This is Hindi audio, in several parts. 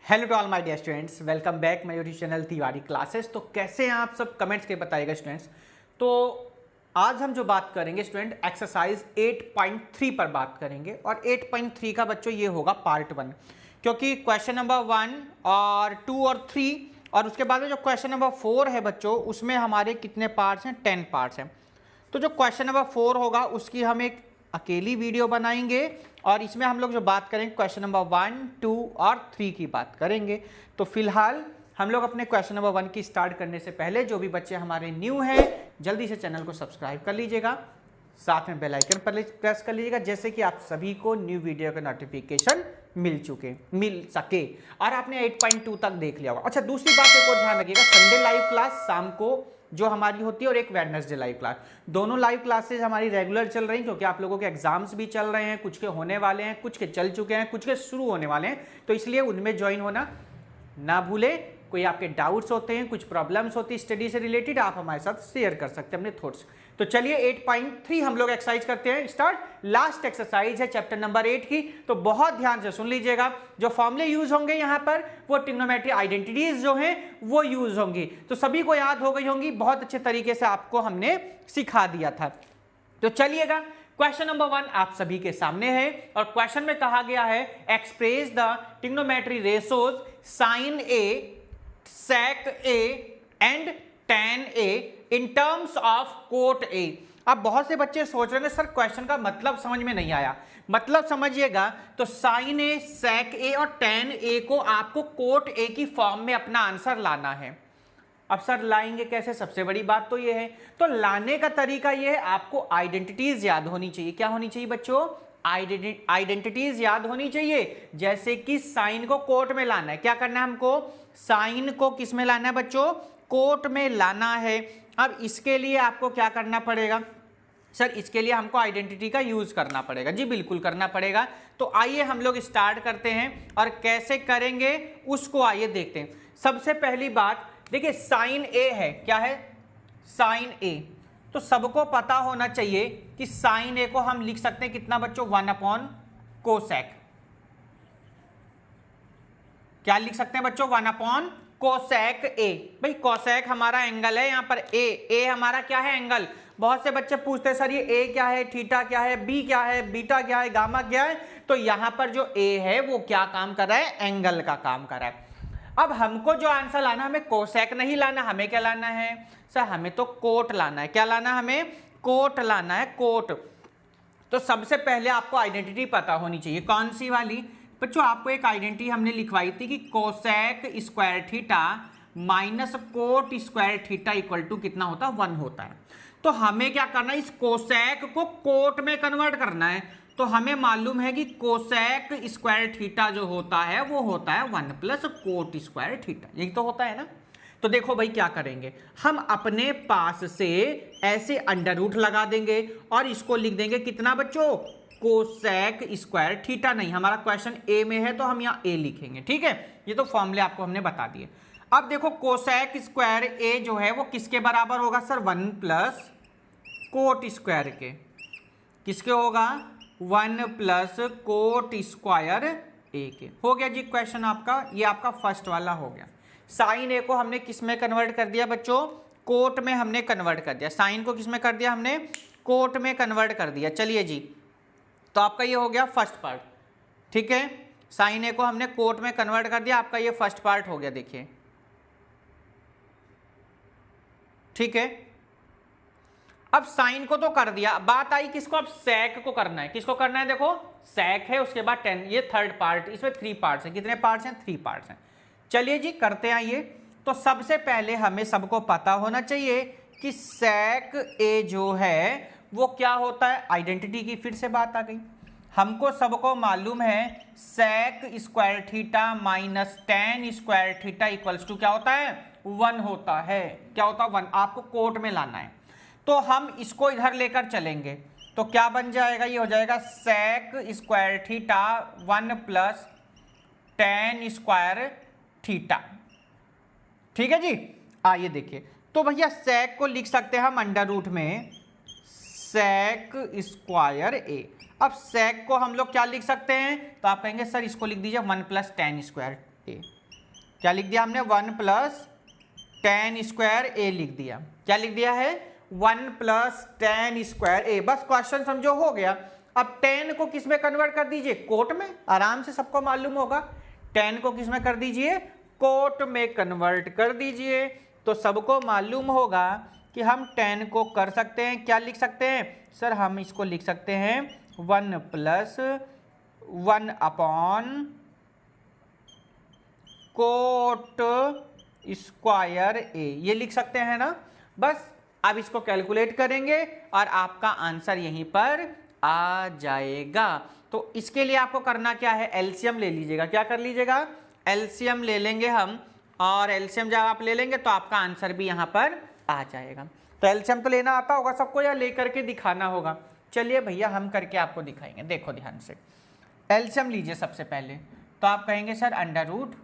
Hello to all my dear students, welcome back my YouTube channel Tiwari classes. तो कैसे हैं आप सब, कमेंट्स के बताइएगा स्टूडेंट्स। तो आज हम जो बात करेंगे स्टूडेंट एक्सरसाइज 8.3 पर बात करेंगे और 8.3 का बच्चों ये होगा पार्ट 1, क्योंकि क्वेश्चन नंबर 1 और 2 और 3 और उसके बाद में जो क्वेश्चन नंबर 4 है बच्चों, उसमें हमारे कितने पार्ट्स हैं, 10 पार्ट्स हैं। तो जो क्वेश्चन नंबर 4 होगा उसकी हम एक अकेली वीडियो बनाएंगे और इसमें हम लोग जो बात करेंगे क्वेश्चन नंबर 1, 2 और 3 की बात करेंगे। तो फिलहाल हम लोग अपने क्वेश्चन नंबर 1 की स्टार्ट करने से पहले जो भी बच्चे हमारे न्यू हैं जल्दी से चैनल को सब्सक्राइब कर लीजिएगा, साथ में बेल आइकन पर प्रेस कर लीजिएगा, जैसे कि आप सभी को न्यू वीडियो का नोटिफिकेशन मिल सके। और आपने 8.2 तक देख लिया होगा। अच्छा, दूसरी बात एक और ध्यान रखिएगा, संडे लाइव क्लास शाम को जो हमारी होती है और एक वेडनेसडे लाइव क्लास, दोनों लाइव क्लासेस हमारी रेगुलर चल रही हैं, क्योंकि आप लोगों के एग्जाम्स भी चल रहे हैं, कुछ के होने वाले हैं, कुछ के चल चुके हैं, कुछ के शुरू होने वाले हैं। तो इसलिए उनमें ज्वाइन होना ना भूले। कोई आपके डाउट्स होते हैं, कुछ प्रॉब्लम्स होती है स्टडी से रिलेटेड, आप हमारे साथ शेयर कर सकते हैं अपने थॉट्स। तो चलिए 8.3 हम लोग एक्सरसाइज करते हैं स्टार्ट। लास्ट एक्सरसाइज है चैप्टर नंबर 8 की, तो बहुत ध्यान से सुन लीजिएगा। जो फॉर्मूले यूज होंगे यहाँ पर वो ट्रिग्नोमेट्री आइडेंटिटीज जो हैं वो यूज होंगी, तो सभी को याद हो गई होंगी, बहुत अच्छे तरीके से आपको हमने सिखा दिया था। तो चलिएगा, क्वेश्चन नंबर 1 आप सभी के सामने है और क्वेश्चन में कहा गया है express the trigonometry ratios sine A, sec A and tan A in terms of cot A। अब बहुत से बच्चे सोच रहे हैं सर क्वेश्चन का मतलब समझ में नहीं आया। मतलब समझिएगा, तो साइन ए, sec A और tan A को आपको कोट A की फॉर्म में अपना आंसर लाना है। अब सर लाएंगे कैसे, सबसे बड़ी बात तो ये है, तो लाने का तरीका ये है, आपको आइडेंटिटीज याद होनी चाहिए। क्या होनी चाहिए बच्चों? आइडेंटिटीज याद होनी चाहिए। जैसे कि साइन को कोट में लाना है, क्या करना है हमको? साइन को किस में लाना है बच्चों? कोट में लाना है। अब इसके लिए आपको क्या करना पड़ेगा? सर इसके लिए हमको आइडेंटिटी का यूज करना पड़ेगा। जी बिल्कुल करना पड़ेगा। तो आइए हम लोग स्टार्ट करते हैं और कैसे करेंगे उसको आइए देखते हैं। सबसे पहली बात देखिए, साइन ए है, क्या है? साइन ए। तो सबको पता होना चाहिए कि साइन ए को हम लिख सकते हैं कितना बच्चों? 1 कोसेक। क्या लिख सकते हैं बच्चों? 1 कोसेक ए। भाई कोसेक हमारा एंगल है, यहां पर ए हमारा क्या है? एंगल। बहुत से बच्चे पूछते हैं सर ये ए क्या है, थीटा क्या है, बी क्या है, बीटा क्या है, गामा क्या है? तो यहां पर जो ए है वो क्या काम कर रहा है? एंगल का काम कर रहा है। अब हमको जो आंसर लाना, हमें कोसेक नहीं लाना, हमें क्या लाना है? सर हमें तो कोट लाना है। क्या लाना है हमें? कोट लाना है, कोट। तो सबसे पहले आपको आइडेंटिटी पता होनी चाहिए। कौन सी वाली बच्चों? आपको एक आइडेंटिटी हमने लिखवाई थी कि cosec square theta minus cot square theta equal to कितना होता है? 1 होता है। तो हमें क्या करना है? इस कोसेक को कोट में कन्वर्ट करना है। तो हमें मालूम है कि कोसेक स्क्वायर थीटा जो होता है वो होता है 1 प्लस कोट स्क्वायर थीटा, यही तो होता है ना। तो देखो भाई क्या करेंगे, हम अपने पास से ऐसे अंडर रूट लगा देंगे और इसको लिख देंगे कितना बच्चों? Cosec square theta. नहीं, हमारा क्वेश्चन ए में है तो हम यहाँ ए लिखेंगे, ठीक है। ये तो फॉर्मूले आपको हमने बता दिए। अब देखो कोसेक स्क्वायर ए जो है वो किसके बराबर होगा? सर 1 प्लस कोट स्क्वायर के। किसके होगा? 1 प्लस कोट स्क्वायर ए के। हो गया जी क्वेश्चन आपका, ये आपका फर्स्ट वाला हो गया। साइन ए को हमने किस में कन्वर्ट कर दिया बच्चों? कोट में हमने कन्वर्ट कर दिया। साइन को किस में कर दिया हमने? कोट में कन्वर्ट कर दिया। चलिए जी, तो आपका ये हो गया फर्स्ट पार्ट, ठीक है। साइन ए को हमने कोट में कन्वर्ट कर दिया, आपका ये फर्स्ट पार्ट हो गया, देखिए, ठीक है। अब साइन को तो कर दिया, बात आई किसको? अब सेक को करना है। किसको करना है? देखो सेक है, उसके बाद 10, ये थर्ड पार्ट, इसमें 3 पार्ट्स हैं। कितने पार्ट्स हैं? 3 पार्ट्स हैं। चलिए जी करते हैं आइए। तो सबसे पहले हमें सबको पता होना चाहिए कि सेक ए जो है वो क्या होता है? आइडेंटिटी की फिर से बात आ गई। हमको सबको मालूम है sec square theta minus tan square theta equals to क्या होता है? 1 होता है। क्या होता है? 1। आपको कोट में लाना है, तो हम इसको इधर लेकर चलेंगे तो क्या बन जाएगा? ये हो जाएगा sec square theta 1 plus tan square theta, ठीक है जी। आइए देखिए, तो भैया सेक को लिख सकते हैं हम अंडर रूट में सेक स्क्वायर ए। अब सेक को हम लोग क्या लिख सकते हैं? तो आप कहेंगे सर इसको लिख दीजिए 1 प्लस tan स्क्वायर ए। क्या लिख दिया हमने 1 प्लस tan स्क्वायर ए लिख दिया। क्या लिख दिया है 1 प्लस tan स्क्वायर ए। बस क्वेश्चन समझो हो गया। अब tan को किस में कन्वर्ट कर दीजिए, कोट में। आराम से सबको मालूम होगा tan को किस में कर दीजिए, कोट में कन्वर्ट कर दीजिए। तो सबको मालूम होगा कि हम tan को कर सकते हैं, क्या लिख सकते हैं सर, हम इसको लिख सकते हैं 1 प्लस 1 अपॉन कोट स्क्वायर ए, ये लिख सकते हैं ना। बस अब इसको कैलकुलेट करेंगे और आपका आंसर यहीं पर आ जाएगा। तो इसके लिए आपको करना क्या है, एलसीएम ले लीजिएगा। क्या कर लीजिएगा, एलसीएम ले लेंगे हम, और एलसीएम जब आप ले लेंगे तो आपका आंसर भी यहाँ पर आ जाएगा। तो एलसीएम तो लेना आता होगा सबको या लेकर के दिखाना होगा। चलिए भैया हम करके आपको दिखाएंगे। देखो ध्यान से, एलसीएम लीजिए सबसे पहले। तो आप कहेंगे सर अंडर रूट,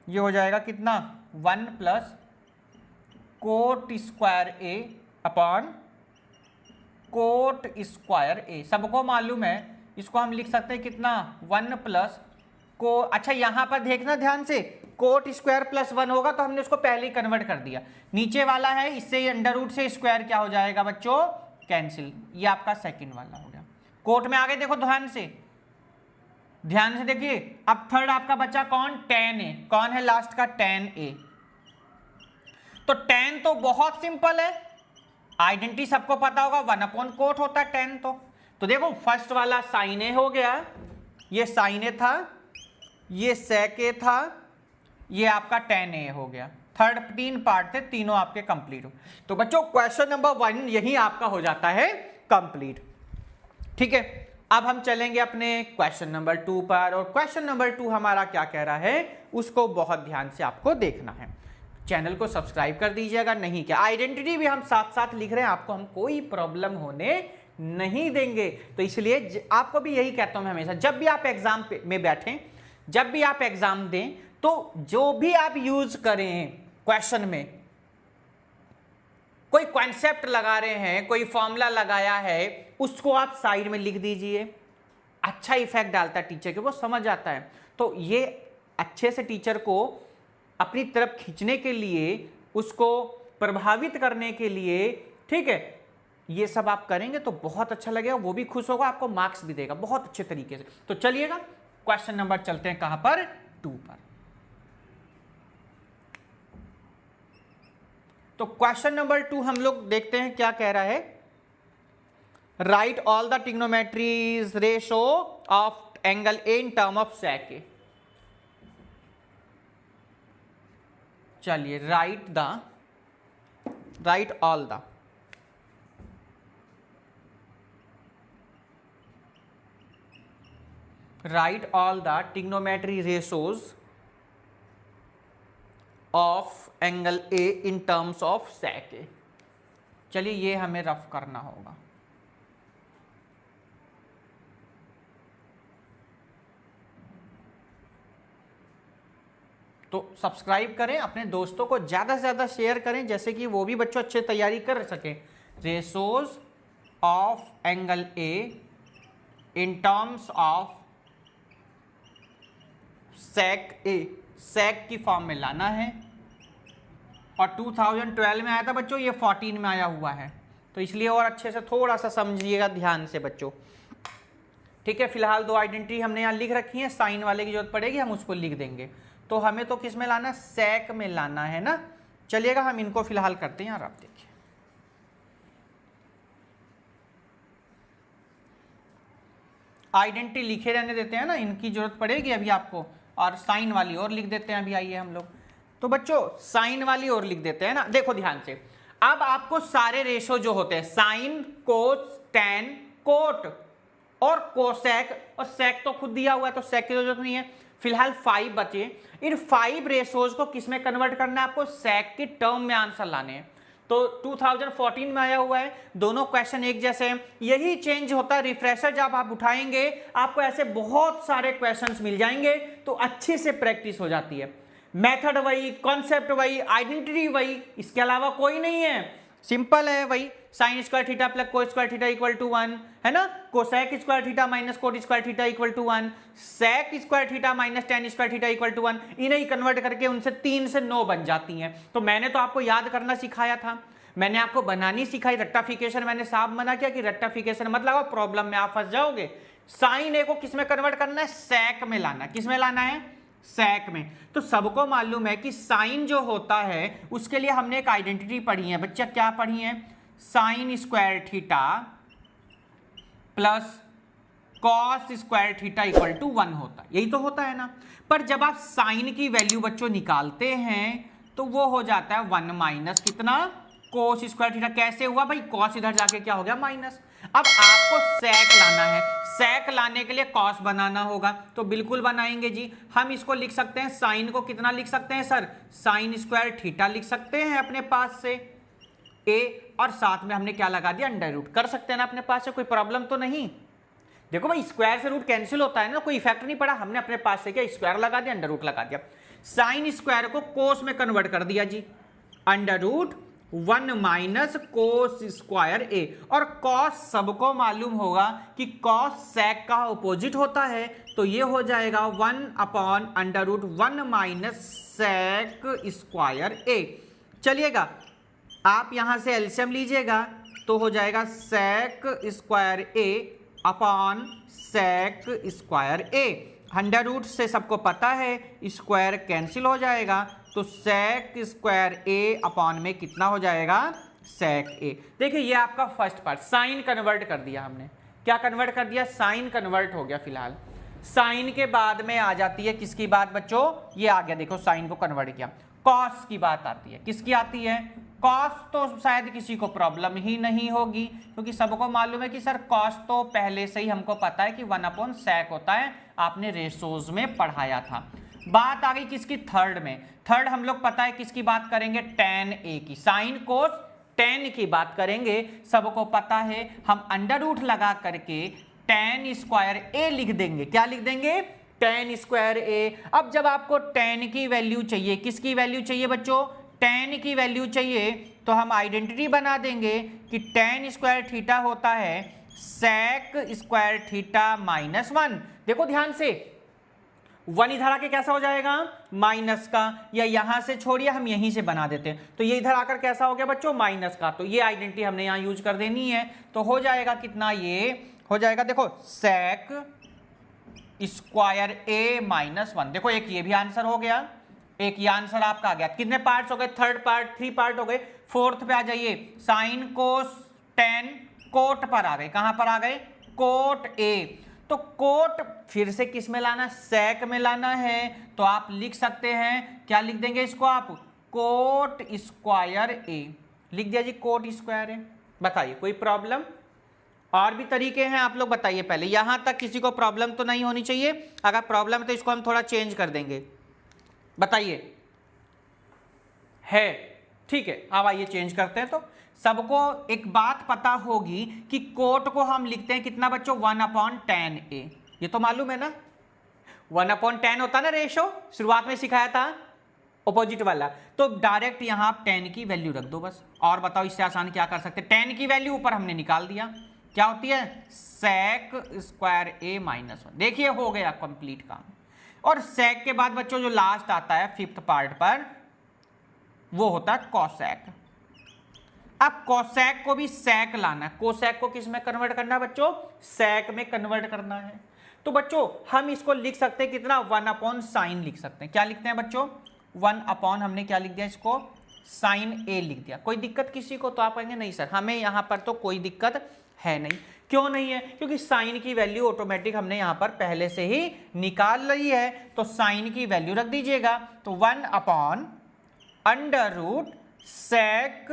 ये हो जाएगा कितना 1 plus coat square A upon coat square ए। सबको मालूम है, इसको हम लिख सकते हैं कितना 1 प्लस को, अच्छा यहाँ पर देखना ध्यान से, कोट स्क्वायर प्लस 1 होगा तो हमने उसको पहले ही कन्वर्ट कर दिया। नीचे वाला है, इससे अंडर रूट से स्क्वायर क्या हो जाएगा बच्चों, कैंसिल। ये आपका सेकंड वाला हो गया। कोट में आ गए, देखो ध्यान से, ध्यान से देखिए। अब थर्ड आपका बचा कौन, tan ए। कौन है लास्ट का, tan ए। तो tan तो बहुत सिंपल है, आइडेंटिटी सबको पता होगा, 1 अपॉन कोट होता है tan। तो देखो फर्स्ट वाला साइन ए हो गया, ये साइन ए था, ये sec ए था, ये आपका tan ए हो गया। थर्ड 3 पार्ट थे, तीनों आपके कंप्लीट हो। तो बच्चों क्वेश्चन नंबर 1 यही आपका हो जाता है कंप्लीट। ठीक है, अब हम चलेंगे अपने क्वेश्चन नंबर 2 पर, और क्वेश्चन नंबर 2 हमारा क्या कह रहा है उसको बहुत ध्यान से आपको देखना है। चैनल को सब्सक्राइब कर दीजिएगा, नहीं क्या आइडेंटिटी भी हम साथ साथ लिख रहे हैं, आपको हम कोई प्रॉब्लम होने नहीं देंगे। तो इसलिए आपको भी यही कहता हूं मैं हमेशा, जब भी आप एग्जाम में बैठें, जब भी आप एग्जाम दें, तो जो भी आप यूज करें क्वेश्चन में, कोई कॉन्सेप्ट लगा रहे हैं, कोई फॉर्मूला लगाया है, उसको आप साइड में लिख दीजिए। अच्छा इफेक्ट डालता है टीचर के, वो समझ आता है। तो ये अच्छे से टीचर को अपनी तरफ खींचने के लिए, उसको प्रभावित करने के लिए, ठीक है, ये सब आप करेंगे तो बहुत अच्छा लगेगा, वो भी खुश होगा, आपको मार्क्स भी देगा बहुत अच्छे तरीके से। तो चलिएगा क्वेश्चन नंबर चलते हैं कहां पर, 2 पर। तो क्वेश्चन नंबर 2 हम लोग देखते हैं क्या कह रहा है। Write all the trigonometries ratio of angle A in term of sec A. चलिए write all the trigonometry ratios of angle A in terms of sec A. चलिए ये हमें रफ करना होगा। तो सब्सक्राइब करें, अपने दोस्तों को ज़्यादा से ज़्यादा शेयर करें, जैसे कि वो भी बच्चों अच्छे तैयारी कर सकें। Ratios of angle A in terms of sec A, sec की फॉर्म में लाना है। और 2012 में आया था बच्चों, ये 14 में आया हुआ है, तो इसलिए और अच्छे से थोड़ा सा समझिएगा ध्यान से बच्चों। ठीक है, फिलहाल 2 आइडेंटिटी हमने यहाँ लिख रखी है, साइन वाले की जरूरत पड़ेगी, हम उसको लिख देंगे। तो हमें तो किस में लाना है, sec में लाना है ना। चलिएगा हम इनको फिलहाल करते हैं। यार आप देखिए, आइडेंटिटी लिखे रहने देते हैं ना, इनकी जरूरत पड़ेगी अभी आपको। और साइन वाली और लिख देते हैं अभी, आइए हम लोग। तो बच्चों साइन वाली और लिख देते हैं ना। देखो ध्यान से, अब आपको सारे रेशो जो होते हैं, साइन, कोस, टैन, कोट और कोसेक, और सेक तो खुद दिया हुआ है तो सेक की जरूरत नहीं है। फिलहाल 5 बचे। इन 5 रेशोज को किस में कन्वर्ट करना है आपको, सेक की टर्म में आंसर लाने हैं। तो 2014 में आया हुआ है, दोनों क्वेश्चन एक जैसे हैं। यही चेंज होता है, रिफ्रेशर जब आप उठाएंगे आपको ऐसे बहुत सारे क्वेश्चंस मिल जाएंगे, तो अच्छे से प्रैक्टिस हो जाती है। मेथड वही, कॉन्सेप्ट वही, आइडेंटिटी वही, इसके अलावा कोई नहीं है। सिंपल है वही, sine square theta plus cos square theta equal to 1, है ना, cosec square theta minus cot square theta equal to 1, sec square theta minus tan square theta equal to 1। इन्हें कन्वर्ट करके उनसे 3 से 9 बन जाती हैं। तो मैंने तो आपको याद करना सिखाया था, मैंने आपको बनानी सिखाई, रेक्टिफिकेशन मैंने साफ मना किया कि रेक्टिफिकेशन मत लगाओ, प्रॉब्लम में आप फंस जाओगे। साइन ए को किस में कन्वर्ट करना है, सेक में लाना। किस में लाना है, सेक में। तो सबको मालूम है कि साइन जो होता है उसके लिए हमने एक आइडेंटिटी पढ़ी है बच्चा, क्या पढ़ी है, sine square theta plus cos square theta equal to 1 होता है, यही तो होता है ना। पर जब आप साइन की वैल्यू बच्चों निकालते हैं तो वो हो जाता है 1 माइनस कितना, कोस स्क्वायर थीटा। कैसे हुआ भाई, कॉस इधर जाके क्या हो गया, माइनस। अब आपको सेक लाना है, सेक लाने के लिए कॉस बनाना होगा, तो बिल्कुल बनाएंगे जी। हम इसको लिख सकते हैं, साइन को कितना लिख सकते हैं सर, साइन स्क्वायर थीटा लिख सकते हैं अपने पास से ए, और साथ में हमने क्या लगा दिया, अंडर रूट। कर सकते हैं ना अपने पास से, कोई प्रॉब्लम तो नहीं। देखो भाई स्क्वायर से रूट कैंसिल होता है ना, कोई इफेक्ट नहीं पड़ा, हमने अपने पास से क्या स्क्वायर लगा दिया, अंडर रूट लगा दिया। साइन स्क्वायर को कोस में कन्वर्ट कर दिया जी, under root 1 minus cos square A. और कॉस सबको मालूम होगा कि कॉस सेक का ऑपोजिट होता है, तो ये हो जाएगा 1 upon under root 1 minus sec square A. चलिएगा आप यहां से एलसीएम लीजिएगा तो हो जाएगा sec square A upon sec square A. Under root से सबको पता है स्क्वायर कैंसिल हो जाएगा, तो सेक स्क्वायर ए अपॉन में कितना हो जाएगा, सेक ए। देखिए ये आपका फर्स्ट पार्ट, साइन कन्वर्ट कर दिया हमने। क्या कन्वर्ट कर दिया, साइन कन्वर्ट हो गया। फिलहाल साइन के बाद में आ जाती है किसकी बात बच्चों, ये आ गया, देखो साइन को कन्वर्ट किया, कॉस की बात आती है। किसकी आती है, कॉस तो शायद किसी को प्रॉब्लम ही नहीं होगी, क्योंकि सबको मालूम है कि सर कॉस तो पहले से ही हमको पता है कि 1 अपॉन सेक होता है, आपने रेशोज में पढ़ाया था। बात आ गई किसकी, थर्ड में। थर्ड हम लोग पता है किसकी बात करेंगे, टेन ए की, साइन कोस टेन की बात करेंगे। सबको पता है हम अंडर रूट लगा करके टेन स्क्वायर ए लिख देंगे। क्या लिख देंगे, टेन स्क्वायर ए। अब जब आपको टेन की वैल्यू चाहिए, किसकी वैल्यू चाहिए बच्चों, टेन की वैल्यू चाहिए, तो हम आइडेंटिटी बना देंगे कि टेन स्क्वायर थीटा होता है सेक स्क्वायर थीटा माइनस 1। देखो ध्यान से, 1 इधर आके कैसा हो जाएगा, माइनस का, या यहां से छोड़िए हम यहीं से बना देते हैं, तो ये इधर आकर कैसा हो गया बच्चों, माइनस का। तो ये आइडेंटिटी हमने यहां यूज कर देनी है, तो हो जाएगा कितना, ये हो जाएगा देखो सेक स्क्वायर ए माइनस 1। देखो एक ये भी आंसर हो गया, एक ये आंसर आपका आ गया। कितने पार्ट्स हो गए, थर्ड पार्ट, 3 पार्ट हो गए। फोर्थ पे आ जाइए, साइन कोस टेन कोट पर आ गए, कहां पर आ गए, कोट ए। तो कोट फिर से किस में लाना, सेक में लाना है, तो आप लिख सकते हैं, क्या लिख देंगे इसको आप, कोट स्क्वायर ए लिख दिया जी, कोट स्क्वायर ए। बताइए कोई प्रॉब्लम, और भी तरीके हैं आप लोग बताइए, पहले यहां तक किसी को प्रॉब्लम तो नहीं होनी चाहिए, अगर प्रॉब्लम है तो इसको हम थोड़ा चेंज कर देंगे, बताइए है, ठीक है। अब आइए चेंज करते हैं। तो सबको एक बात पता होगी कि कोट को हम लिखते हैं कितना बच्चों, 1 अपॉन टेन ए, ये तो मालूम है ना, 1 अपॉन टेन होता ना रेशो, शुरुआत में सिखाया था ऑपोजिट वाला। तो डायरेक्ट यहां आप 10 की वैल्यू रख दो बस, और बताओ इससे आसान क्या कर सकते हैं। 10 की वैल्यू ऊपर हमने निकाल दिया, क्या होती है, सेक स्क्वायर ए माइनस 1। देखिए हो गया कंप्लीट काम। और सेक के बाद बच्चों जो लास्ट आता है फिफ्थ पार्ट पर, वो होता है कोसेक। अब कोसेक को भी सेक लाना है, कोसेक को किस में कन्वर्ट करना है बच्चों, सेक में कन्वर्ट करना है। तो बच्चों हम इसको लिख सकते हैं कितना, 1 अपॉन साइन लिख सकते हैं। क्या लिखते हैं बच्चों, 1 अपॉन, हमने क्या लिख दिया इसको, साइन ए लिख दिया। कोई दिक्कत किसी को, तो आप कहेंगे नहीं सर हमें यहां पर तो कोई दिक्कत है नहीं। क्यों नहीं है, क्योंकि साइन की वैल्यू ऑटोमेटिक हमने यहां पर पहले से ही निकाल ली है, तो साइन की वैल्यू रख दीजिएगा। तो 1 upon under root sec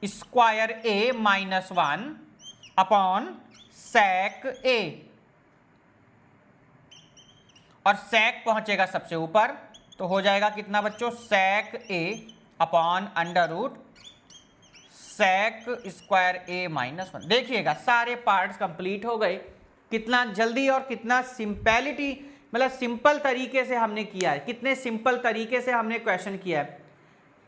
square A minus 1 upon sec A, और सेक पहुंचेगा सबसे ऊपर, तो हो जाएगा कितना बच्चों, sec A upon under root sec square A minus 1। देखिएगा सारे पार्ट्स कंप्लीट हो गए, कितना जल्दी और कितना सिंपैलिटी, मतलब सिंपल तरीके से हमने किया है, कितने सिंपल तरीके से हमने क्वेश्चन किया है।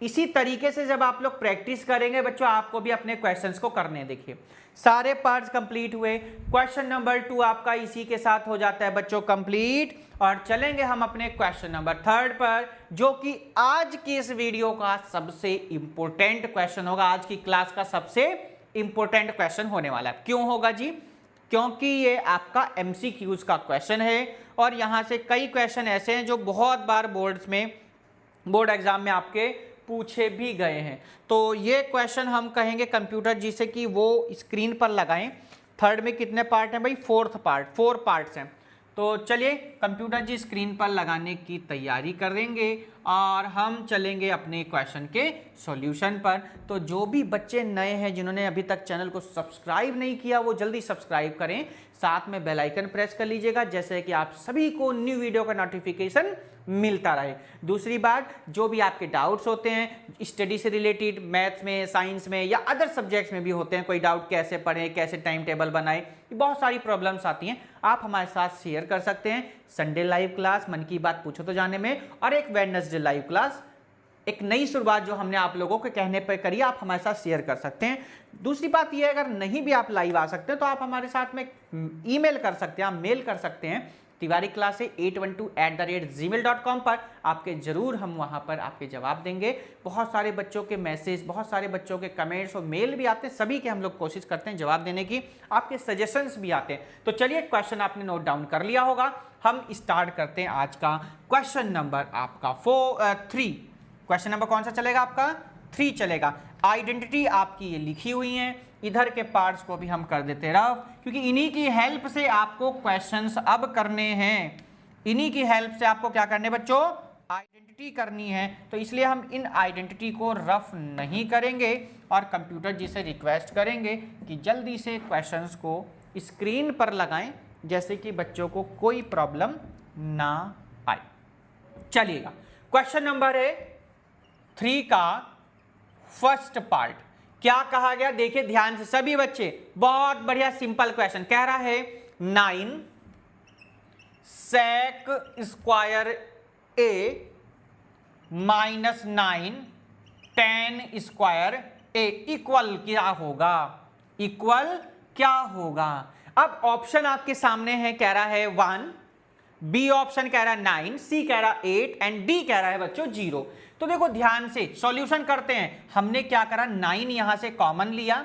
इसी तरीके से जब आप लोग प्रैक्टिस करेंगे बच्चों, आपको भी अपने क्वेश्चंस को करने देखिए। सारे पार्ट्स कंप्लीट हुए। क्वेश्चन नंबर 2 आपका इसी के साथ हो जाता है बच्चों कंप्लीट। और चलेंगे हम अपने क्वेश्चन नंबर 3 पर, जो कि आज की इस वीडियो का सबसे इंपॉर्टेंट क्वेश्चन होगा। आज की क्लास का सबसे इंपॉर्टेंट क्वेश्चन होने वाला है। क्यों होगा जी? क्योंकि ये आपका एमसीक्यूज का क्वेश्चन है और यहां से कई क्वेश्चन ऐसे हैं जो बहुत बार बोर्ड एग्जाम में आपके पूछे भी गए हैं। तो ये क्वेश्चन हम कहेंगे कंप्यूटर जी से कि वो स्क्रीन पर लगाएं। थर्ड में कितने पार्ट हैं भाई? 4 पार्ट्स हैं। तो चलिए कंप्यूटर जी स्क्रीन पर लगाने की तैयारी करेंगे और हम चलेंगे अपने क्वेश्चन के सॉल्यूशन पर। तो जो भी बच्चे नए हैं जिन्होंने अभी तक चैनल को सब्सक्राइब नहीं किया वो जल्दी सब्सक्राइब करें, साथ में बेल आइकन प्रेस कर लीजिएगा, जैसे कि आप सभी को न्यू वीडियो का नोटिफिकेशन मिलता रहे। दूसरी बात, जो भी आपके डाउट्स होते हैं स्टडी से रिलेटेड, मैथ्स में, साइंस में या अदर सब्जेक्ट्स में भी होते हैं, कोई डाउट कैसे पढ़ें, कैसे टाइम टेबल बनाएं, बहुत सारी प्रॉब्लम्स आती हैं, आप हमारे साथ शेयर कर सकते हैं। संडे लाइव क्लास मन की बात पूछो तो जाने में, और एक वेडनेसडे लाइव क्लास, एक नई शुरुआत जो हमने आप लोगों के कहने पर करी, आप हमारे साथ शेयर कर सकते हैं। दूसरी बात यह है, अगर नहीं भी आप लाइव आ सकते हैं तो आप हमारे साथ में ईमेल कर सकते हैं, आप मेल कर सकते हैं तिवारी क्लासेस 812@gmail.com पर। आपके जरूर हम वहां पर आपके जवाब देंगे। बहुत सारे बच्चों के मैसेज, बहुत सारे बच्चों के कमेंट्स और मेल भी आते हैं, सभी के हम लोग कोशिश करते हैं जवाब देने की। आपके सजेशंस भी आते हैं। तो चलिए क्वेश्चन आपने नोट डाउन कर लिया होगा, हम स्टार्ट करते हैं आज का क्वेश्चन नंबर आपका 3। क्वेश्चन नंबर कौन सा चलेगा? आपका 3 चलेगा। आइडेंटिटी आपकी ये लिखी हुई है, इधर के पार्ट्स को भी हम कर देते रफ, क्योंकि इन्हीं की हेल्प से आपको क्वेश्चंस अब करने हैं। इन्हीं की हेल्प से आपको क्या करने बच्चों? आइडेंटिटी करनी है। तो इसलिए हम इन आइडेंटिटी को रफ नहीं करेंगे और कंप्यूटर जी से रिक्वेस्ट करेंगे कि जल्दी से क्वेश्चंस को स्क्रीन पर लगाएं, जैसे कि बच्चों को कोई प्रॉब्लम ना आए। चलिएगा, क्वेश्चन नंबर है 3 का फर्स्ट पार्ट। क्या कहा गया देखिए ध्यान से सभी बच्चे, बहुत बढ़िया सिंपल क्वेश्चन कह रहा है 9 sec square a minus 9 tan square a equal क्या होगा? इक्वल क्या होगा? अब ऑप्शन आपके सामने है, कह रहा है 1, बी ऑप्शन कह रहा है 9, सी कह रहा है 8 एंड डी कह रहा है बच्चों 0। तो देखो ध्यान से सॉल्यूशन करते हैं। हमने क्या करा, 9 यहां से कॉमन लिया,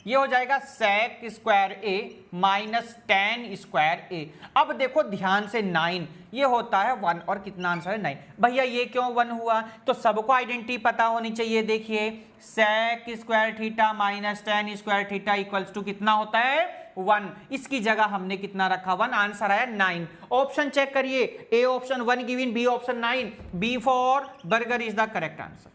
ये हो जाएगा sec square a minus tan square a। अब देखो ध्यान से 9 ये होता है 1 और कितना आंसर है 9। भैया ये क्यों 1 हुआ? तो सबको आइडेंटिटी पता होनी चाहिए। देखिए sec square theta minus tan square theta equals to कितना होता है 1। इसकी जगह हमने कितना रखा 1, आंसर आया 9। ऑप्शन चेक करिए, A option 1 given, B option 9। B for burger is the correct answer.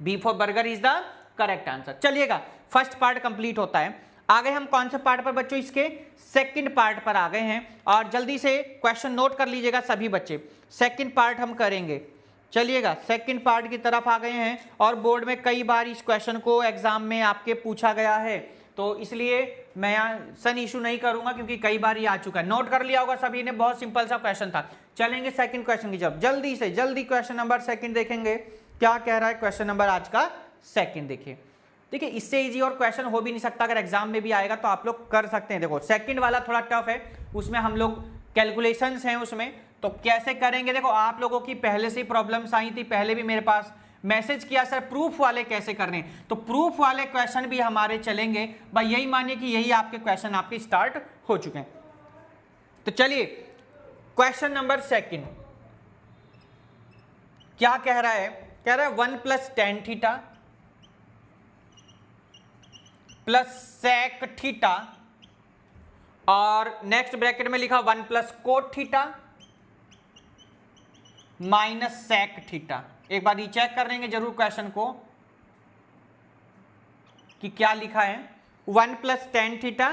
B for burger is the correct answer. चलिएगा फर्स्ट पार्ट कंप्लीट होता है। आ गए हम कौन से पार्ट पर बच्चों? इसके सेकंड पार्ट पर आ गए हैं और जल्दी से क्वेश्चन नोट कर लीजिएगा सभी बच्चे। सेकंड पार्ट हम करेंगे। चलिएगा सेकंड पार्ट की तरफ आ गए हैं और बोर्ड में कई बार इस क्वेश्चन को एग्जाम में आपके पूछा गया है, तो इसलिए मैं यहाँ सन इशू नहीं करूंगा क्योंकि कई बार ये आ चुका है। नोट कर लिया होगा सभी ने, बहुत सिंपल सा क्वेश्चन था। चलेंगे सेकंड क्वेश्चन की जब जल्दी से जल्दी क्वेश्चन नंबर सेकंड देखेंगे क्या कह रहा है। क्वेश्चन नंबर आज का सेकंड देखिए इससे इजी और क्वेश्चन हो भी नहीं सकता। अगर एग्जाम में भी आएगा तो आप लोग कर सकते हैं। देखो सेकंड वाला थोड़ा टफ है, उसमें हम लोग कैलकुलेशंस हैं उसमें, तो कैसे करेंगे? देखो आप लोगों की पहले से ही प्रॉब्लम्स आई थी, पहले भी मेरे पास मैसेज किया सर प्रूफ वाले कैसे करने, तो प्रूफ वाले क्वेश्चन भी हमारे चलेंगे भाई। यही मानिए कि यही आपके क्वेश्चन आपके स्टार्ट हो चुके हैं। तो चलिए क्वेश्चन नंबर सेकंड क्या कह रहा है? कह रहा है 1 plus tan theta plus sec theta और नेक्स्ट ब्रैकेट में लिखा 1 plus cot theta minus sec theta. एक बार रीचेक कर लेंगे जरूर क्वेश्चन को कि क्या लिखा है। 1 plus tan theta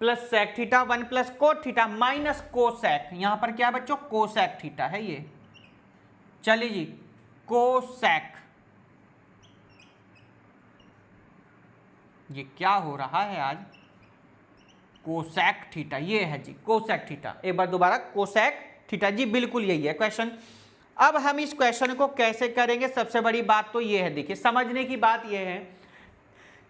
plus sec theta 1 plus cot theta minus cosec. यहां पर क्या बच्चों? कोसेक थीटा है ये। चलिए जी कोसेक, ये क्या हो रहा है आज? कोसेक थीटा ये है जी, कोसेक थीटा। एक बार दोबारा कोसेक थीटा जी, बिल्कुल यही है क्वेश्चन। अब हम इस क्वेश्चन को कैसे करेंगे, सबसे बड़ी बात तो ये है, देखिए समझने की बात ये है,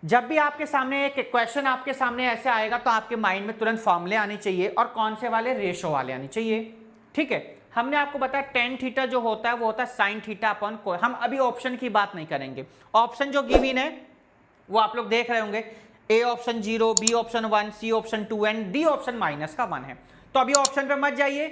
जब भी आपके सामने एक क्वेश्चन आपके सामने ऐसे आएगा तो आपके माइंड में तुरंत फॉर्मूले आने चाहिए, और कौन से वाले, रेशो वाले आने चाहिए। ठीक है, हमने आपको बताया टेन थीटा जो होता है वो होता है साइन थीटा अपॉन कोस। हम अभी ऑप्शन की बात नहीं करेंगे, ऑप्शन जो गिवन है वो आप लोग देख रहे होंगे, A option 0, B option 1, C option 2 and D option -1 है। तो अभी ऑप्शन पे मत जाइए।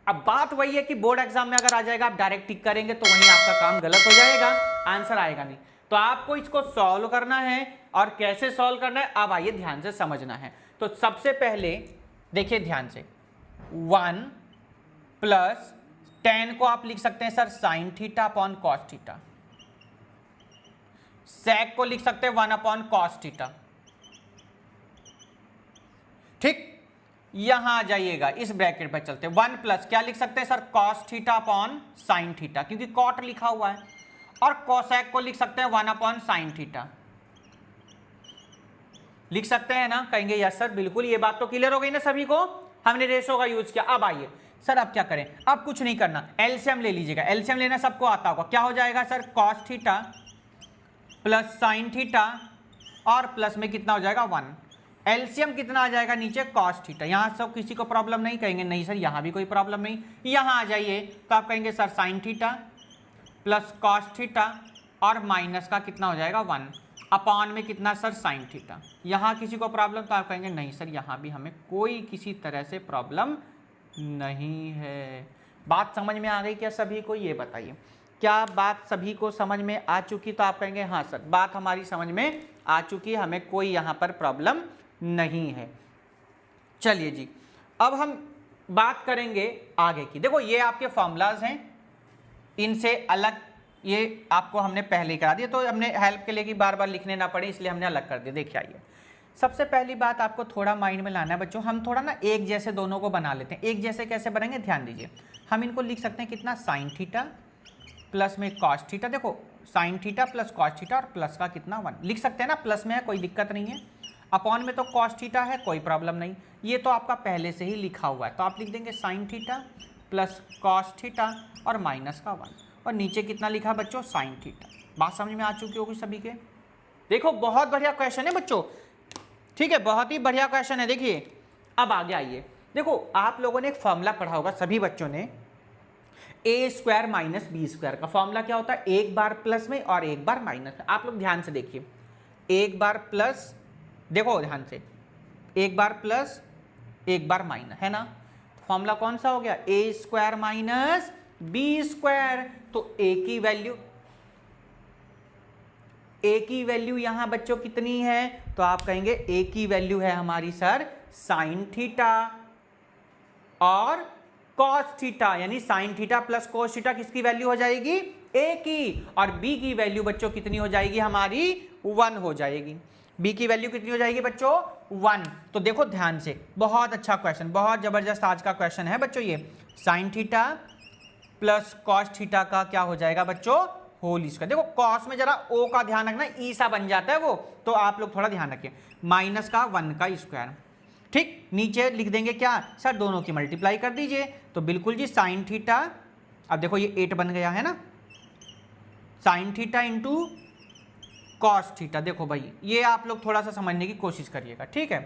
अब बात वही है कि बोर्ड एग्जाम में अगर आ जाएगा आप डायरेक्ट टिक करेंगे तो वहीं आपका काम गलत हो जाएगा, आंसर आएगा नहीं। तो आपको इसको सॉल्व करना है, और कैसे सॉल्व करना है अब आइए ध्यान से समझना है। तो सबसे पहले देखिए ध्यान से, 1 प्लस 10 को आप लिख सकते हैं sir sine theta upon cos theta, sec को लिख सकते हैं 1 अपॉन कॉस थीटा। ठीक, यहां आ जाइएगा, इस ब्रैकेट पर चलते हैं, 1 प्लस क्या लिख सकते हैं sir, cos theta upon sine theta, क्योंकि कॉट लिखा हुआ है, और कोसेक को लिख सकते हैं 1 अपॉन साइन थीटा। लिख सकते हैं ना, कहेंगे यस सर बिल्कुल, ये बात तो क्लियर हो गई ना सभी को, हमने रेशो का यूज किया। अब आइए सर अब क्या करें, अब कुछ नहीं करना, एलसीएम ले लीजिएगा, एलसीएम लेना सबको आता होगा, क्या हो जाएगा sir, cos theta plus sine theta, और प्लस में कितना हो जाएगा 1, एलसीएम कितना आ जाएगा नीचे, कॉस थीटा। यहां सब किसी को प्रॉब्लम नहीं, कहेंगे नहीं सर यहां भी कोई प्रॉब्लम नहीं, यहां आ जाइए तो आप कहेंगे sir sine theta plus cos theta, और माइनस का कितना हो जाएगा 1 अपॉन में कितना सर, साइन थीटा। यहाँ किसी को प्रॉब्लम, तो आप कहेंगे नहीं सर यहाँ भी हमें कोई किसी तरह से प्रॉब्लम नहीं है। बात समझ में आ गई क्या सभी को, ये बताइए, क्या बात सभी को समझ में आ चुकी? तो आप कहेंगे हाँ सर बात हमारी समझ में आ चुकी है, हमें कोई यहाँ पर प्रॉब्लम नहीं है। चलिए जी, अब हम बात करेंगे आगे की। देखो ये आपके फॉर्मूलाज हैं, इनसे अलग ये आपको हमने पहले ही करा दिया, तो हमने हेल्प के लिए कि बार बार लिखने ना पड़े इसलिए हमने अलग कर दिया। देखिए आइए, सबसे पहली बात आपको थोड़ा माइंड में लाना है बच्चों, हम थोड़ा ना एक जैसे दोनों को बना लेते हैं। एक जैसे कैसे बनेंगे, ध्यान दीजिए, हम इनको लिख सकते हैं कितना, साइन थीटा प्लस में कॉस थीटा। देखो sine theta plus cos theta, और प्लस का कितना 1 लिख सकते हैं ना, प्लस में है कोई दिक्कत नहीं है, अपॉन में तो कॉस थीटा है कोई प्रॉब्लम नहीं, ये तो आपका पहले से ही लिखा हुआ है, तो आप लिख देंगे sine theta plus cos theta और माइनस का 1, और नीचे कितना लिखा बच्चों, साइन थीटा। बात समझ में आ चुकी होगी सभी के। देखो बहुत बढ़िया क्वेश्चन है बच्चों, ठीक है, बहुत ही बढ़िया क्वेश्चन है। देखिए अब आगे आइए, देखो आप लोगों ने एक फॉर्मूला पढ़ा होगा सभी बच्चों ने, ए स्क्वायर माइनस बी स्क्वायर का फॉर्मूला क्या होता है, एक बार प्लस में और एक बार माइनस में। आप लोग ध्यान से देखिए, एक बार प्लस, देखो ध्यान से, एक बार प्लस एक बार माइनस, है ना, फॉर्मूला कौन सा हो गया, ए स्क्वायर माइनस बी स्क्वायर। तो ए की वैल्यू यहां बच्चों कितनी है, तो आप कहेंगे ए की वैल्यू है हमारी सर साइन थीटा और कॉस थीटा, यानी sine theta plus cos theta किसकी वैल्यू हो जाएगी, ए की, और बी की वैल्यू बच्चों कितनी हो जाएगी हमारी 1 हो जाएगी। बी की वैल्यू कितनी हो जाएगी बच्चों 1। तो देखो ध्यान से, बहुत अच्छा क्वेश्चन, बहुत जबरदस्त आज का क्वेश्चन है बच्चों ये, sine theta plus cos theta का क्या हो जाएगा बच्चों, होल स्क्वायर। देखो कॉस में जरा ओ का ध्यान रखना, ई सा बन जाता है वो, तो आप लोग थोड़ा ध्यान रखिए, माइनस का 1 का स्क्वायर। ठीक, नीचे लिख देंगे क्या सर, दोनों की मल्टीप्लाई कर दीजिए, तो बिल्कुल जी साइन थीटा, अब देखो ये 8 बन गया है ना, sine theta into cos theta. देखो भाई ये आप लोग थोड़ा सा समझने की कोशिश करिएगा, ठीक है,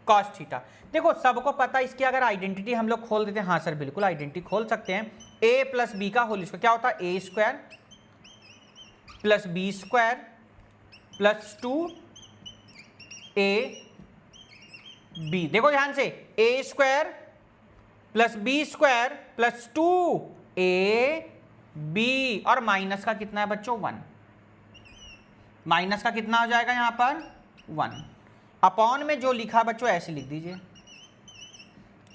कॉस थीटा। देखो सबको पता है इसकी अगर आइडेंटिटी हम लोग खोल देते हैं, हाँ सर बिल्कुल आइडेंटिटी खोल सकते हैं, ए प्लस बी का होल स्क्वायर क्या होता है, A square plus B square plus 2 A B. देखो ध्यान से, A square plus B square plus 2 A B, और माइनस का कितना है बच्चों 1, माइनस का कितना हो जाएगा यहां पर 1, अपॉन में जो लिखा बच्चों ऐसे लिख दीजिए।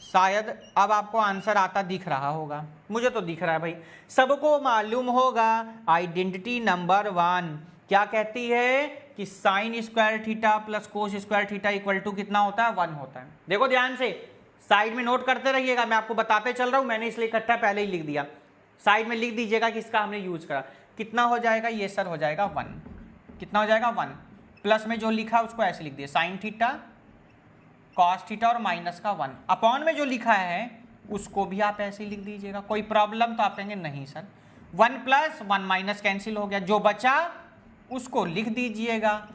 शायद अब आपको आंसर आता दिख रहा होगा, मुझे तो दिख रहा है भाई, सबको मालूम होगा आइडेंटिटी नंबर 1 क्या कहती है कि sine square theta plus cos square theta equal to कितना होता है, 1 होता है। देखो ध्यान से, साइड में नोट करते रहिएगा, मैं आपको बताते चल रहा हूं, मैंने इसलिए इकट्ठा पहले ही लिख दिया, साइड में लिख दीजिएगा कि इसका हमने यूज करा। कितना हो जाएगा ये सर, हो जाएगा 1, कितना हो जाएगा 1, प्लस में जो लिखा उसको ऐसे लिख दिया, साइन थीटा कॉस थीटा और माइनस का 1, अपॉन में जो लिखा है उसको भी आप ऐसे ही लिख दीजिएगा। कोई प्रॉब्लम, तो आप कहेंगे नहीं सर 1 प्लस 1 माइनस कैंसिल हो गया, जो बचा उसको लिख दीजिएगा,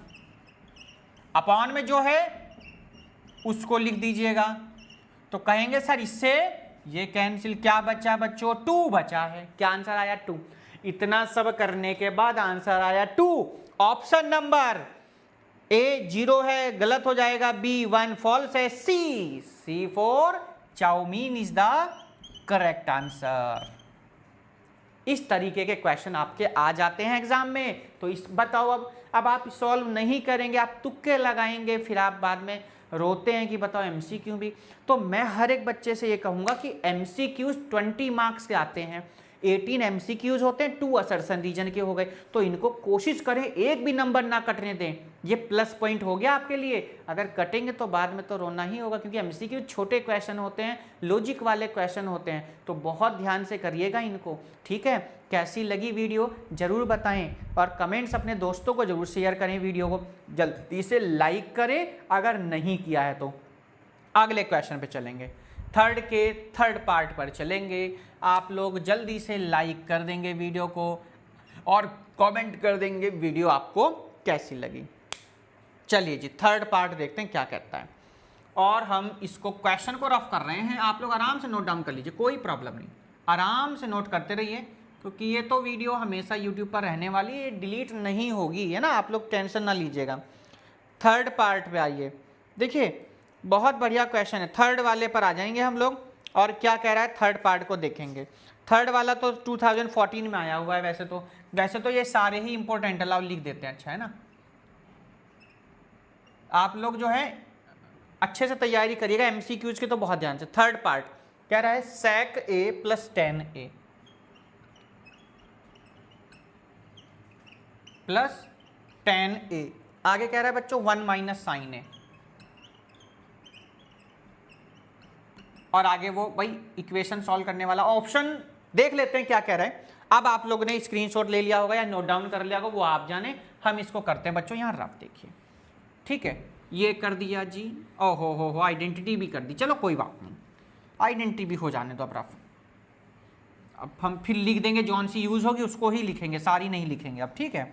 अपॉन में जो है उसको लिख दीजिएगा। तो कहेंगे सर इससे ये कैंसिल, क्या बचा बच्चों? 2 बचा है। क्या आंसर आया? 2। इतना सब करने के बाद आंसर आया 2। ऑप्शन नंबर ए 0 है, गलत हो जाएगा। बी 1 फॉल्स है। C 4 chowmein is the correct answer. इस तरीके के क्वेश्चन आपके आ जाते हैं एग्जाम में। तो इस बताओ, अब आप सॉल्व नहीं करेंगे, आप तुक्के लगाएंगे, फिर आप बाद में रोते हैं कि बताओ एमसीक्यू भी। तो मैं हर एक बच्चे से ये कहूंगा कि एमसीक्यूज 20 मार्क्स के आते हैं, 18 एमसीक्यूज होते हैं, 2 असर्शन रीजन के हो गए। तो इनको कोशिश करें एक भी नंबर ना कटने दें, ये प्लस पॉइंट हो गया आपके लिए। अगर कटेंगे तो बाद में तो रोना ही होगा, क्योंकि एमसीक्यू छोटे क्वेश्चन होते हैं, लॉजिक वाले क्वेश्चन होते हैं। तो बहुत ध्यान से करिएगा इनको, ठीक है। कैसी लगी वीडियो जरूर बताएं, और कमेंट्स अपने दोस्तों को जरूर शेयर करें, वीडियो को जल्दी से लाइक करें अगर नहीं किया है तो। अगले क्वेश्चन पे चलेंगे, थर्ड के थर्ड पार्ट पर चलेंगे। आप लोग जल्दी से लाइक कर देंगे वीडियो को और कमेंट कर देंगे वीडियो आपको कैसी लगी। चलिए जी, थर्ड पार्ट देखते हैं क्या कहता है। और हम इसको क्वेश्चन को रफ कर रहे हैं, आप लोग आराम से नोट डाउन कर लीजिए, कोई प्रॉब्लम नहीं, आराम से नोट करते रहिए, क्योंकि ये तो वीडियो हमेशा यूट्यूब पर रहने वाली है, डिलीट नहीं होगी, है ना। आप लोग टेंशन ना लीजिएगा। थर्ड पार्ट पे आइए, देखिए बहुत बढ़िया क्वेश्चन है। थर्ड वाले पर आ जाएंगे हम लोग, और क्या कह रहा है थर्ड पार्ट को देखेंगे। थर्ड वाला तो 2014 में आया हुआ है। वैसे तो ये सारे ही इंपॉर्टेंट अलाउ लिख देते हैं, अच्छा है ना। आप लोग जो है अच्छे से तैयारी करिएगा एमसीक्यूज की, तो बहुत ध्यान से। थर्ड पार्ट कह रहा है sec a plus 10a plus 10a, आगे कह रहा है बच्चों 1 माइनस साइन ए, और आगे वो भाई इक्वेशन सॉल्व करने वाला ऑप्शन देख लेते हैं क्या कह रहा है। अब आप लोगों ने स्क्रीनशॉट ले लिया होगा या नोट डाउन कर लिया होगा, वो आप जाने। हम इसको करते हैं बच्चों, यहाँ रफ देखिए, ठीक है। ये कर दिया जी, ओहो हो आइडेंटिटी भी कर दी, चलो कोई बात नहीं, आइडेंटिटी भी हो जाने दो अब रफ। अब हम फिर लिख देंगे, जौन सी यूज होगी उसको ही लिखेंगे, सारी नहीं लिखेंगे अब, ठीक है।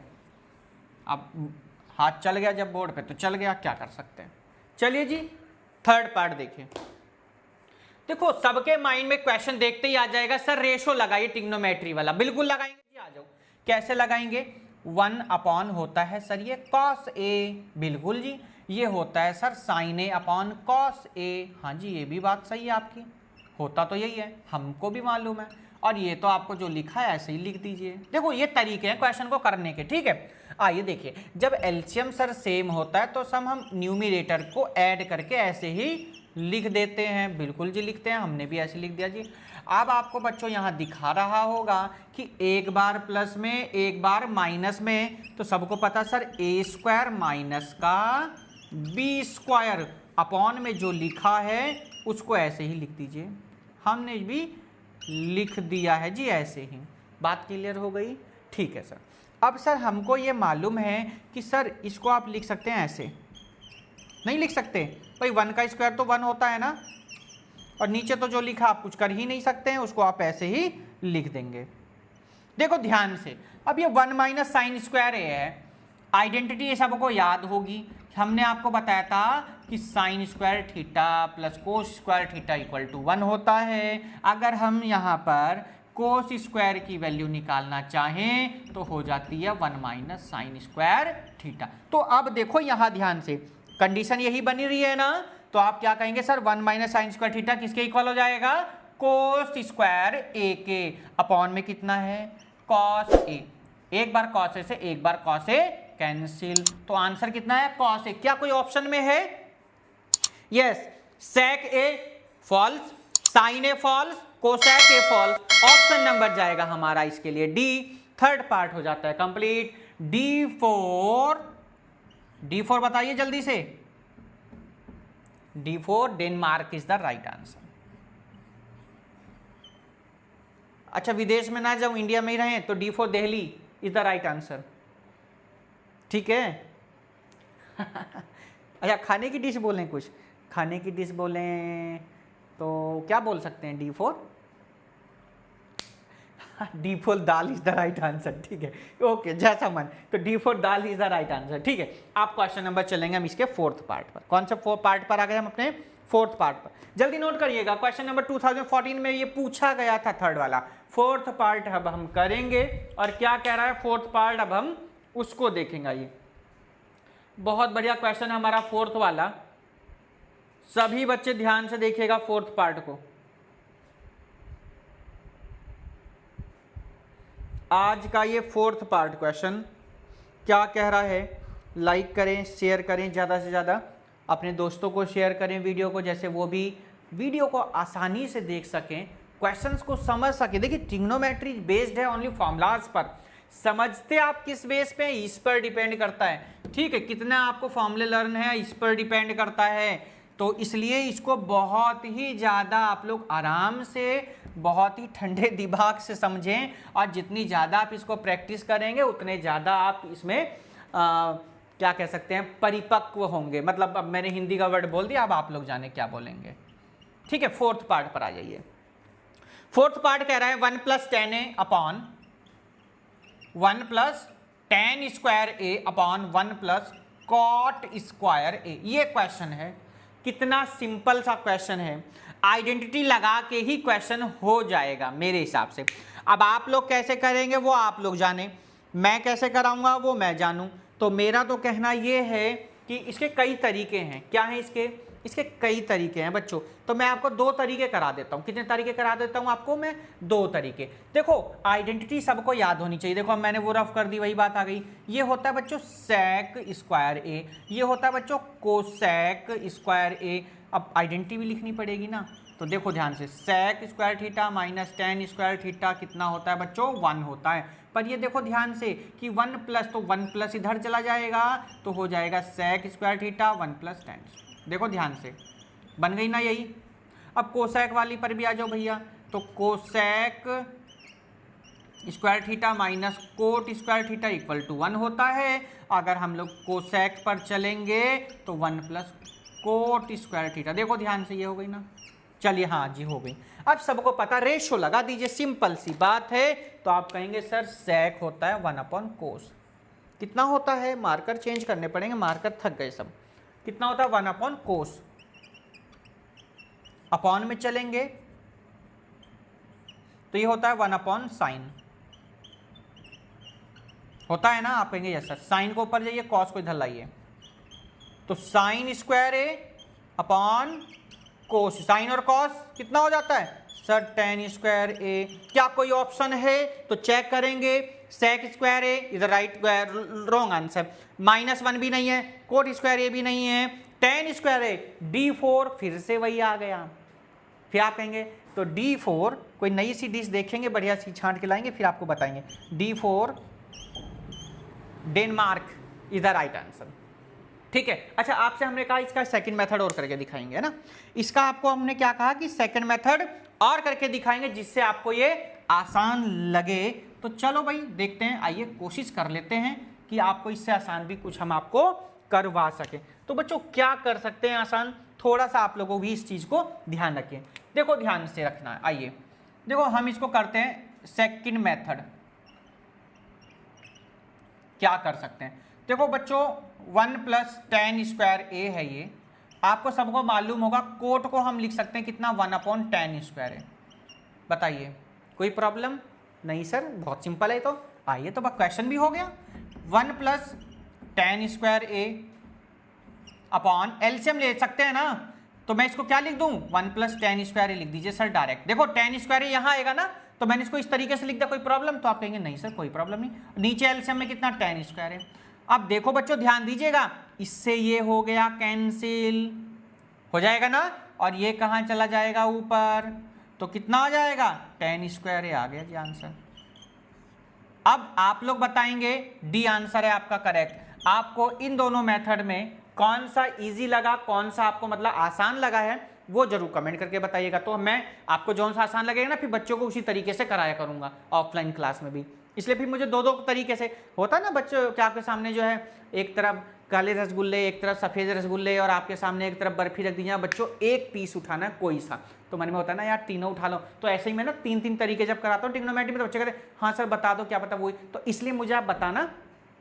अब हाथ चल गया जब बोर्ड पे तो चल गया, क्या कर सकते हैं। चलिए जी, थर्ड पार्ट देखिए। देखो सबके माइंड में क्वेश्चन देखते ही आ जाएगा, सर रेशो लगाइए ट्रिग्नोमेट्री वाला। बिल्कुल लगाएंगे जी, आ जाओ। कैसे लगाएंगे? 1 अपॉन होता है सर ये कॉस ए, बिल्कुल जी। ये होता है sir sign A upon cos A, हाँ जी ये भी बात सही है आपकी, होता तो यही है, हमको भी मालूम है। और ये तो आपको जो लिखा है ऐसे ही लिख दीजिए। देखो ये तरीके हैं क्वेश्चन को करने के, ठीक है। आइए देखिए, जब एलसीएम सर सेम होता है तो सब हम न्यूमिरेटर को ऐड करके ऐसे ही लिख देते हैं, बिल्कुल जी लिखते हैं, हमने भी ऐसे लिख दिया जी। अब आपको बच्चों यहाँ दिखा रहा होगा कि एक बार प्लस में एक बार माइनस में, तो सबको पता सर ए स्क्वायर माइनस का बी स्क्वायर, अपॉन में जो लिखा है उसको ऐसे ही लिख दीजिए। हमने भी लिख दिया है जी ऐसे ही। बात क्लियर हो गई? ठीक है सर। अब सर हमको ये मालूम है कि सर इसको आप लिख सकते हैं ऐसे, नहीं लिख सकते भाई, 1 का स्क्वायर तो 1 होता है ना, और नीचे तो जो लिखा आप कुछ कर ही नहीं सकते हैं, उसको आप ऐसे ही लिख देंगे। देखो ध्यान से, अब ये 1 माइनस साइन स्क्वायर ए है, आइडेंटिटी ये सबको याद होगी। हमने आपको बताया था कि sine square theta plus cos square theta equal to 1 होता है। अगर हम यहाँ पर कोस स्क्वायर की वैल्यू निकालना चाहें तो हो जाती है 1 माइनस साइन स्क्वायर थीटा। तो अब देखो यहाँ ध्यान से, कंडीशन यही बनी रही है ना, तो आप क्या कहेंगे sir 1 minus sign square theta किसके इक्वल हो जाएगा? कोस स्क्वायर ए के, अपॉन में कितना है कॉस ए, एक बार कॉस ए से एक बार कॉस ए कैंसिल, तो आंसर कितना है कॉस ए। क्या कोई ऑप्शन में है? Yes, sec A false, sine A false, cosec A false, option number जाएगा हमारा इसके लिए डी। थर्ड पार्ट हो जाता है कंप्लीट। D4 बताइए जल्दी से। D4 Denmark is the right answer. अच्छा विदेश में ना जाऊं, इंडिया में ही रहें, तो D4 Delhi is the right answer, ठीक है। अच्छा खाने की डिश बोलें, कुछ खाने की डिश बोलें तो क्या बोल सकते हैं? D4 D4 dal is the right answer, ठीक है, ओके, जैसा मन, तो D4 dal is the right answer, ठीक है। आप क्वेश्चन नंबर चलेंगे हम इसके फोर्थ पार्ट पर। कौन सा पार्ट पर आ गए हम अपने? फोर्थ पार्ट पर। जल्दी नोट करिएगा, क्वेश्चन नंबर 2014 में ये पूछा गया था, थर्ड वाला। फोर्थ पार्ट अब हम करेंगे, और क्या कह रहा है फोर्थ पार्ट, अब हम उसको देखेंगे। ये बहुत बढ़िया क्वेश्चन है हमारा फोर्थ वाला, सभी बच्चे ध्यान से देखिएगा फोर्थ पार्ट को। आज का ये फोर्थ पार्ट क्वेश्चन क्या कह रहा है, लाइक करें, शेयर करें, ज़्यादा से ज़्यादा अपने दोस्तों को शेयर करें वीडियो को, जैसे वो भी वीडियो को आसानी से देख सकें, क्वेश्चंस को समझ सकें। देखिए ट्रिग्नोमेट्री बेस्ड है ओनली फॉर्मूलाज पर, समझते आप किस बेस पे, इस पर डिपेंड करता है, ठीक है, कितना आपको फॉर्मूले लर्न है इस पर डिपेंड करता है। तो इसलिए इसको बहुत ही ज़्यादा आप लोग आराम से, बहुत ही ठंडे दिमाग से समझें, और जितनी ज़्यादा आप इसको प्रैक्टिस करेंगे उतने ज़्यादा आप इसमें क्या कह सकते हैं, परिपक्व होंगे। मतलब अब मैंने हिंदी का वर्ड बोल दिया, अब आप लोग जाने क्या बोलेंगे, ठीक है। फोर्थ पार्ट पर आ जाइए। फोर्थ पार्ट कह रहा है 1 + tan a upon 1 + tan square a upon 1 + cot square a। ये क्वेश्चन है, कितना सिंपल सा क्वेश्चन है, आइडेंटिटी लगा के ही क्वेश्चन हो जाएगा मेरे हिसाब से। अब आप लोग कैसे करेंगे वो आप लोग जाने, मैं कैसे कराऊंगा वो मैं जानूं। तो मेरा तो कहना ये है कि इसके कई तरीके हैं। क्या है इसके कई तरीके हैं बच्चों। तो मैं आपको 2 तरीके करा देता हूँ। कितने तरीके करा देता हूँ आपको मैं? 2 तरीके। देखो आइडेंटिटी सबको याद होनी चाहिए। देखो मैंने वो रफ कर दी, वही बात आ गई। ये होता है बच्चों सेक स्क्वायर ए, ये होता है बच्चों कोसेक स्क्वायर ए। अब आइडेंटिटी भी लिखनी पड़ेगी ना, तो देखो ध्यान से, sec square theta minus tan square theta कितना होता है बच्चों? 1 होता है। पर ये देखो ध्यान से कि 1 प्लस, तो 1 प्लस इधर चला जाएगा तो हो जाएगा सेक स्क्वायर थीटा 1 + tan। देखो ध्यान से बन गई ना यही। अब कोसेक वाली पर भी आ जाओ भैया, तो cosec square theta minus cot square theta equal to 1 होता है। अगर हम लोग कोसेक पर चलेंगे तो 1 + कोट स्क्वायर थीटा। देखो ध्यान से, ये हो गई ना। चलिए हाँ जी हो गई। अब सबको पता, रेशो लगा दीजिए, सिंपल सी बात है। तो आप कहेंगे सर सेक होता है 1/कोस। कितना होता है? मार्कर चेंज करने पड़ेंगे, मार्कर थक गए सब। कितना होता है? 1/कोस। अपॉन में चलेंगे तो ये होता है 1/साइन। होता है ना? आप कहेंगे यस सर। साइन को ऊपर जाइए, कॉस को इधर लाइए, तो sine square A upon cos. Sign और कॉस कितना हो जाता है सर? tan स्क्वायर ए। क्या कोई ऑप्शन है? तो चेक करेंगे। सेक स्क्वायर ए इधर राइट, रॉन्ग आंसर। -1 भी नहीं है, कोट स्क्वायर ए भी नहीं है, tan स्क्वायर ए D4 फिर से वही आ गया। फिर आप कहेंगे तो D4 कोई नई सी डिश देखेंगे, बढ़िया सी छांट के लाएंगे, फिर आपको बताएंगे। D4 Denmark is the right answer. ठीक है। अच्छा आपसे हमने कहा इसका सेकंड मेथड और करके दिखाएंगे, है ना। इसका आपको हमने क्या कहा कि सेकंड मेथड और करके दिखाएंगे जिससे आपको ये आसान लगे। तो चलो भाई देखते हैं, आइए कोशिश कर लेते हैं कि आपको इससे आसान भी कुछ हम आपको करवा सके। तो बच्चों क्या कर सकते हैं आसान, थोड़ा सा आप लोगों भी इस चीज को ध्यान रखिए। देखो ध्यान से रखना है। आइए देखो हम इसको करते हैं सेकंड मेथड। क्या कर सकते हैं? देखो बच्चों 1 + tan स्क्वायर ए है ये, आपको सबको मालूम होगा। कोट को हम लिख सकते हैं कितना? 1/tan स्क्वायर ए। बताइए कोई प्रॉब्लम नहीं सर? बहुत सिंपल है। तो आइए तो क्वेश्चन भी हो गया। 1 + tan square A upon, LCM ले सकते हैं ना, तो मैं इसको क्या लिख दूं? 1 + tan स्क्वायर ए लिख दीजिए सर डायरेक्ट। देखो tan स्क्वायर ए यहाँ आएगा ना, तो मैंने इसको इस तरीके से लिख दिया, कोई प्रॉब्लम? तो आप कहेंगे नहीं सर कोई प्रॉब्लम नहीं। नीचे एलसीएम में कितना? tan स्क्वायर है। अब देखो बच्चों ध्यान दीजिएगा, इससे ये हो गया कैंसिल, हो जाएगा ना, और ये कहाँ चला जाएगा? ऊपर। तो कितना हो जाएगा? tan स्क्वायर ए आ गया जी आंसर। अब आप लोग बताएंगे, डी आंसर है आपका करेक्ट। आपको इन दोनों मेथड में कौन सा इजी लगा, कौन सा आपको मतलब आसान लगा है, वो जरूर कमेंट करके बताइएगा। तो मैं आपको जो सा आसान लगेगा ना, फिर बच्चों को उसी तरीके से कराया करूंगा ऑफलाइन क्लास में भी। इसलिए फिर मुझे 2-2 तरीके से होता है ना, बच्चों के आपके सामने जो है एक तरफ काले रसगुल्ले, एक तरफ सफ़ेद रसगुल्ले और आपके सामने एक तरफ बर्फी रख दी जाए, बच्चों एक पीस उठाना कोई सा, तो मन में होता है ना यार तीनों उठा लो, तो ऐसे ही मैं ना 3-3 तरीके जब कराता हूँ ट्रिग्नोमेट्री में तो बच्चे कहते हाँ सर बता दो क्या पता वही, तो इसलिए मुझे आप बताना,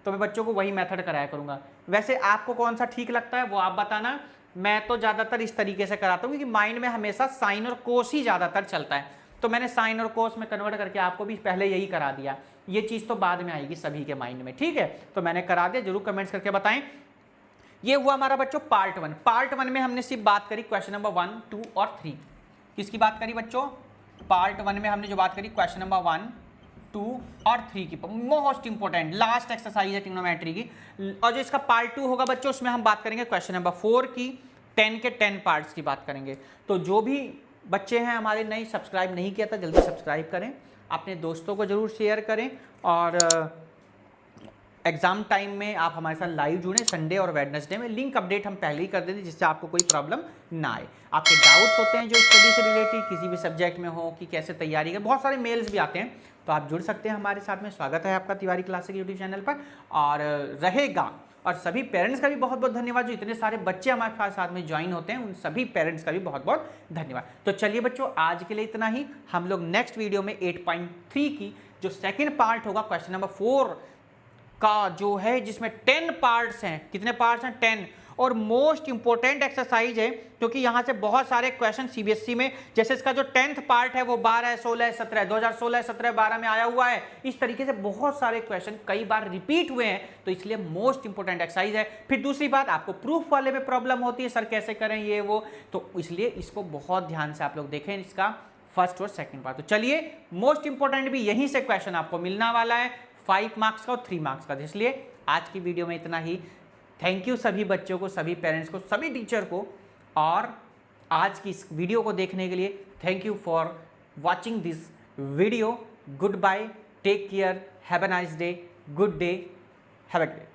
तो मैं बच्चों को वही मेथड कराया करूँगा। वैसे आपको कौन सा ठीक लगता है वो आप बताना, मैं तो ज़्यादातर इस तरीके से कराता हूँ क्योंकि माइंड में हमेशा साइन और कोस ही ज़्यादातर चलता है, तो मैंने साइन और कोस में कन्वर्ट करके आपको भी पहले यही करा दिया, ये चीज़ तो बाद में आएगी सभी के माइंड में, ठीक है, तो मैंने करा दिया, जरूर कमेंट्स करके बताएं। ये हुआ हमारा बच्चों पार्ट 1। पार्ट 1 में हमने सिर्फ बात करी क्वेश्चन नंबर 1, 2 और 3। किसकी बात करी बच्चों? पार्ट 1 में हमने जो बात करी क्वेश्चन नंबर 1, 2 और 3 की, मोस्ट इंपोर्टेंट लास्ट एक्सरसाइज है ट्रिग्नोमेट्री की। और जो इसका पार्ट 2 होगा बच्चों उसमें हम बात करेंगे क्वेश्चन नंबर 4 की, 10 के 10 पार्ट्स की बात करेंगे। तो जो भी बच्चे हैं हमारे नए सब्सक्राइब नहीं किया था जल्दी सब्सक्राइब करें, अपने दोस्तों को जरूर शेयर करें, और एग्जाम टाइम में आप हमारे साथ लाइव जुड़ें, संडे और वेडनेसडे में। लिंक अपडेट हम पहले ही कर देते जिससे आपको कोई प्रॉब्लम ना आए। आपके डाउट्स होते हैं जो स्टडी से रिलेटेड किसी भी सब्जेक्ट में हो कि कैसे तैयारी करें, बहुत सारे मेल्स भी आते हैं, तो आप जुड़ सकते हैं हमारे साथ में। स्वागत है आपका तिवारी क्लासेस यूट्यूब चैनल पर और रहेगा। और सभी पेरेंट्स का भी बहुत बहुत धन्यवाद, जो इतने सारे बच्चे हमारे साथ में ज्वाइन होते हैं, उन सभी पेरेंट्स का भी बहुत बहुत धन्यवाद। तो चलिए बच्चों आज के लिए इतना ही, हम लोग नेक्स्ट वीडियो में 8.3 की जो सेकेंड पार्ट होगा क्वेश्चन नंबर 4 का जो है, जिसमें 10 पार्ट्स हैं। कितने पार्ट्स हैं? 10। और मोस्ट इंपॉर्टेंट एक्सरसाइज है क्योंकि यहाँ से बहुत सारे क्वेश्चन सीबीएसई में, जैसे इसका जो 10th पार्ट है वो 12, 16, 17, 2016, 17, 12 में आया हुआ है। इस तरीके से बहुत सारे क्वेश्चन कई बार रिपीट हुए हैं, तो इसलिए मोस्ट इंपॉर्टेंट एक्सरसाइज है। फिर दूसरी बात, आपको प्रूफ वाले में प्रॉब्लम होती है, सर कैसे करें ये वो, तो इसलिए इसको बहुत ध्यान से आप लोग देखें, इसका फर्स्ट और सेकेंड पार्ट। तो चलिए मोस्ट इंपॉर्टेंट भी यहीं से क्वेश्चन आपको मिलने वाला है, 5 मार्क्स का और 3 मार्क्स का। इसलिए आज की वीडियो में इतना ही। थैंक यू सभी बच्चों को, सभी पेरेंट्स को, सभी टीचर को, और आज की इस वीडियो को देखने के लिए thank you for watching this video. Good bye, take care, have a nice day, good day, have a great day.